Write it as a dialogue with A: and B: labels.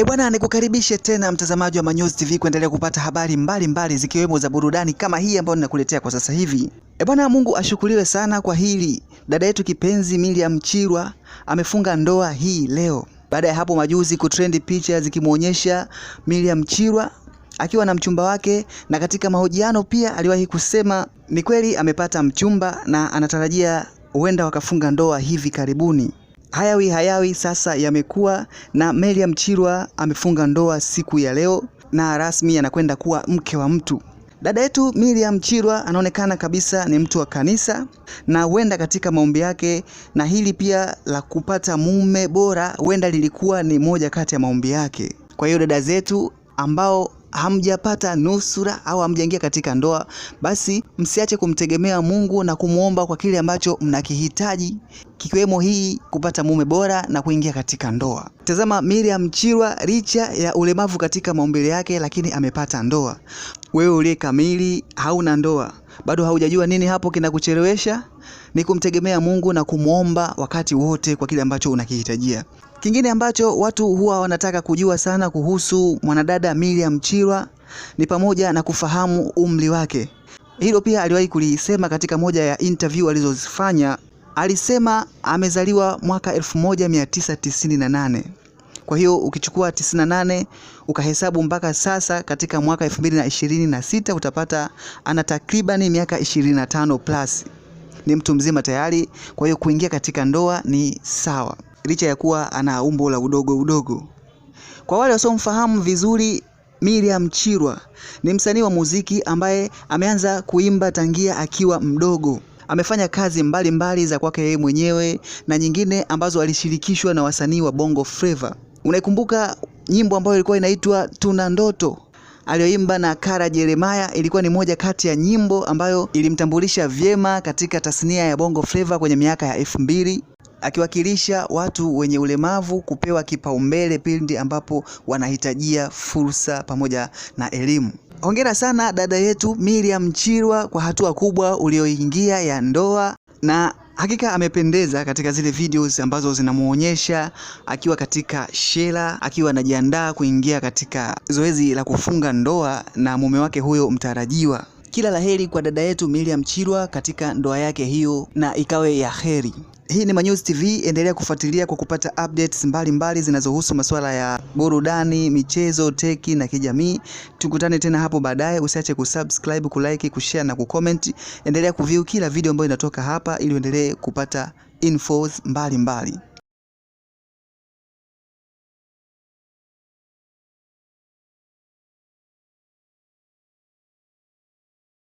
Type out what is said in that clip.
A: Bwana, nikukaribishe tena mtazamaji wa Manyuzi TV kuendelea kupata habari mbalimbali zikiwemo za burudani kama hii ambayo ninakuletea kwa sasa hivi. Bwana, Mungu ashukuriwe sana kwa hili. Dada yetu kipenzi Miriam Chirwa amefunga ndoa hii leo. Baada ya hapo majuzi kutrendi picha zikimuonyesha Miriam Chirwa akiwa na mchumba wake, na katika mahojiano pia aliwahi kusema ni kweli amepata mchumba na anatarajia huenda wakafunga ndoa hivi karibuni. Hayawi sasa yamekuwa, na Miriam Chirwa amefunga ndoa siku ya leo na rasmi anakwenda kuwa mke wa mtu. Dada yetu Miriam Chirwa anaonekana kabisa ni mtu wa kanisa, na huenda katika maombi yake, na hili pia la kupata mume bora huenda lilikuwa ni moja kati ya maombi yake. Kwa hiyo dada zetu ambao hamjapata nusura au hamjaingia katika ndoa, basi msiache kumtegemea Mungu na kumuomba kwa kile ambacho mnakihitaji, kikiwemo hii kupata mume bora na kuingia katika ndoa. Tazama Miriam Chirwa, licha ya ulemavu katika maumbile yake, lakini amepata ndoa. Wewe uliye kamili hauna ndoa, bado haujajua nini hapo kinakuchelewesha? Ni kumtegemea Mungu na kumuomba wakati wote kwa kile ambacho unakihitajia. Kingine ambacho watu huwa wanataka kujua sana kuhusu mwanadada Miriam Chirwa ni pamoja na kufahamu umri wake. Hilo pia aliwahi kulisema katika moja ya interview alizozifanya. Alisema amezaliwa mwaka 1998. Kwa hiyo ukichukua 98 ukahesabu mpaka sasa katika mwaka 2026 utapata ana takribani miaka 25 plus. Ni mtu mzima tayari, kwa hiyo kuingia katika ndoa ni sawa, licha ya kuwa ana umbo la udogo. Kwa wale wasiomfahamu vizuri, Miriam Chirwa ni msanii wa muziki ambaye ameanza kuimba tangia akiwa mdogo. Amefanya kazi mbalimbali za kwake yeye mwenyewe na nyingine ambazo alishirikishwa na wasanii wa Bongo Flava. Unaikumbuka nyimbo ambayo ilikuwa inaitwa Tuna Ndoto aliyoimba na Kara Jeremiah? Ilikuwa ni moja kati ya nyimbo ambayo ilimtambulisha vyema katika tasnia ya Bongo Flava kwenye miaka ya 2000, akiwakilisha watu wenye ulemavu kupewa kipaumbele pindi ambapo wanahitajia fursa pamoja na elimu. Hongera sana dada yetu Miriam Chirwa kwa hatua kubwa ulioingia ya ndoa, na hakika amependeza katika zile videos ambazo zinamuonyesha akiwa katika shela, akiwa anajiandaa kuingia katika zoezi la kufunga ndoa na mume wake huyo mtarajiwa. Kila laheri kwa dada yetu Miriam Chirwa katika ndoa yake hiyo, na ikawe ya heri. Hii ni Manyuzi TV, endelea kufuatilia kwa kupata updates mbalimbali zinazohusu masuala ya burudani, michezo, teki na kijamii. Tukutane tena hapo baadaye. Usiache kusubscribe, kulike, kushare na kucomment. Endelea kuview kila video ambayo inatoka hapa ili uendelee kupata infos mbalimbali.